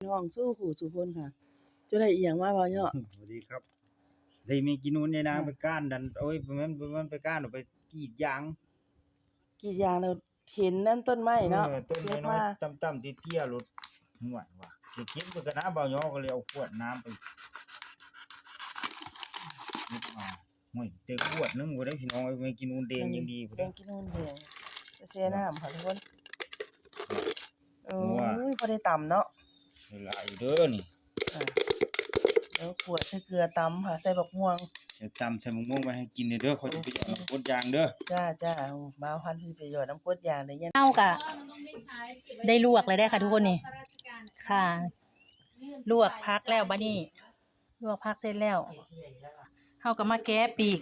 น้องสู้หูสู่คนค่ะจะได้อีหยังมาบ่เนาะสวัสดีครับได้มีกินนู่นนี่นะไปก้านดันโอ้ยมันไปก้านออกไปกรีดยางกรีดยางแล้วเห็นนั่นต้นไม้เนาะต้น เก็บ น้อย มา ๆต่ำๆเตี้ยๆรถห่วยว่ะสิกินเพิ่นก็น้าเบาย่อก็เลยเอาขวดน้ำไปนิดมาห่วยแต่ขวดนึงบ่ได้พี่น้องไม่กินนู่นแดงยังดีพุ่น แด เด้ งกินนู่นแดงจะเสียน้ำค่ะทุกคนโอ้ ว่า ยพอได้ตำเนาะ เวลาอยู่เด้อนี่ อ่ะแล้วขวดใส่เกลือตำค่ะใส่บักม่วง เดี๋ยวตำใส่มะม่วงไว้ให้กินเด้อเขาจะไปหยอดน้ำกรดยางเด้อ จ้าบ่าวพันธุ์ที่ไปหยอดน้ำกรดยางได้ยัน เฮากะได้ลวกเลยได้ค่ะทุกคนนี่ค่ะ ลวกพักแล้วบัดนี้ลวกพักเสร็จแล้วเฮาก็มาแกะปีก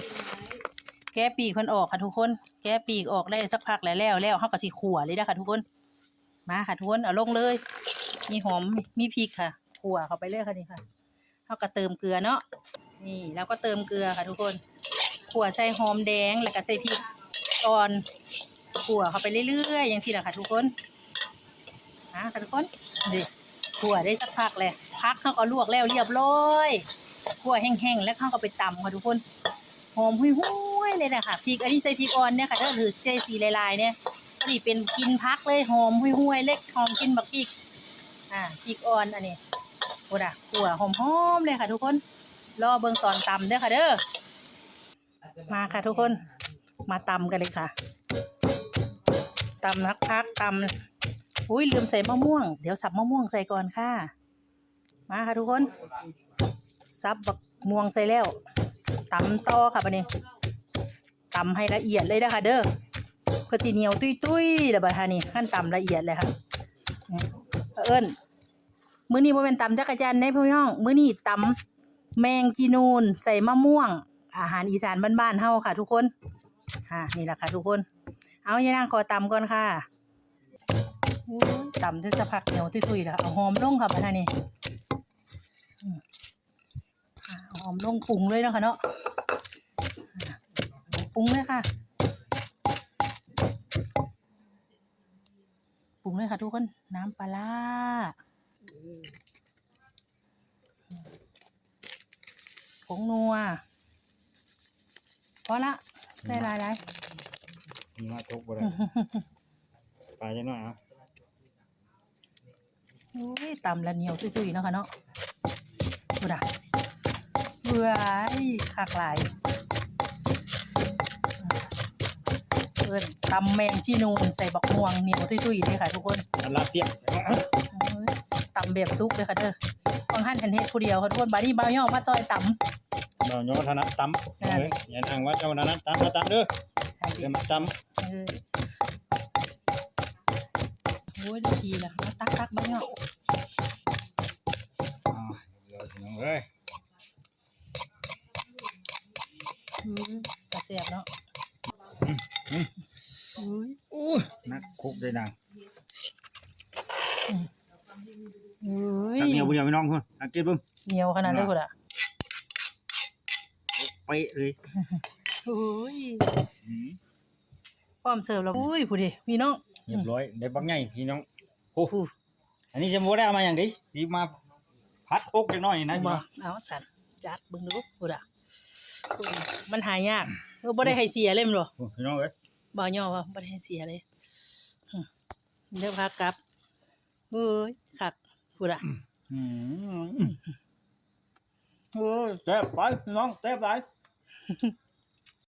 เพิ่นออกค่ะทุกคนแกะปีกออกได้สักพักแล้วเฮาก็สิขั่วเลยเด้อค่ะทุกคนมาค่ะทุกคนเอาลงเลย มีหอมมีพริกค่ะขั่วเข้าไปเลยค่ะนี่ค่ะเฮาก็เติมเกลือเนาะนี่แล้วก็เติมเกลือค่ะทุกคนขั่วใส่หอมแดงแล้วก็ใส่พริกก่อนขั่วเข้าไปเรื่อยๆอย่างซี่แหละค่ะทุกคนค่ะทุกคนนี่ขั่วได้สักพักแล้วพักเฮาก็ลวกแล้วเรียบร้อยขั่วแห้งๆแล้วเฮาก็ไปตำค่ะทุกคนหอมหุ้ยๆเลยนะคะพริกอันนี้ใส่พริกอ่อนเนี่ยค่ะถ้าหรือใส่สีลายๆเนี่ยอันนี้เป็นกินพักเลยหอมหุ้ยๆเล็กหอมกินบักพริกพริกอ่อนอันนี้โอ้ด่ะขั่วหอมๆเลยค่ะทุกคนรอเบิ่งตอนตำเด้อค่ะเด้อมาค่ะทุกคนมาตำกันเลยค่ะตำพักตำอุ้ยลืมใส่มะม่วงเดี๋ยวสับมะม่วงใส่ก่อนค่ะมาค่ะทุกคนสับบักม่วงใส่แล้วตำต่อค่ะบัดนี้ตำให้ละเอียดเลยนะคะเด้อเพื่อสิเหนียวตุ้ยๆแล้วบัดนี้ขั้นตำละเอียดเลยค่ะเอิ้นมื้อนี้บ่แม่นตำจักรจันทร์ได้พี่น้องมื้อนี้ตำแมงจีนูนใส่มะม่วงอาหารอีสานบ้านๆเฮาค่ะทุกคนนี่แหละค่ะทุกคนเอาอย่านางขอตำก่อนค่ะตำได้สักพักเหนียวตุ้ยๆแล้วเอาหอมลงค่ะบัดนี้หอมลงปรุงเลยเนาะค่ะเนาะปรุงเลยค่ะปรุงเลยค่ะทุกคนน้ำปลาร้าผงนัวพอละใส่หลายมีมาทุกบ่ได้ปลาจังหน่อยเอา อุ้ยตำละเหนียวตุ้ยๆเนาะค่ะเนาะดูด่ะเบื่อคักหลายเอิ้นตำแมงจีนูนใส่บักม่วงเหนียวตุ้ยๆเลยค่ะทุกคน อันลาเตี้ย ตำแบบซุกเลยค่ะเด้อบางท่านเห็นเฮ็ดผู้เดียวค่ะทุกคนบัดนี้บ่าวย่อมาจอยตำ เบาย่อถนัดตำเฮ้ยอย่านั่งว่าเจ้าถนัดตำมาตำเด้อเดี๋ยวมาตำ โอ้ยได้ทีละมาตักบ่าวย่อ เดี๋ยวพี่น้องเอ้ย กระเสียบเนาะอู้นักคุกได้นาง ตักเหนียวบุญเดียวพี่น้องพุ่นตักกินเบิ่ง เหนียวขนาดเลยพุ่นอ่ะ เป๊ะเลย โอ้ยพร้อมเสิร์ฟแล้วอุ้ยผู้ดิพี่น้อง เรียบร้อยได้บักใหญ่พี่น้องโอ้โหอันนี้จะบ่ได้เอามาอย่างดิสิมาพัดโคกจักหน่อยนะพี่ บ่ น้อง เอาสั่นจัดเบิ่งดูพุ่นอ่ะมันหายากบ่ได้ให้เสียเลยแม่นบ่ โอ้พี่น้องเอ้ย บ่าวย่อว่าบ่ได้ให้เสียเลยเดี๋ยวพากลับเอ้ยคักพุ่นอ่ะ โอ้ยแซ่บไปพี่น้องแซ่บหลาย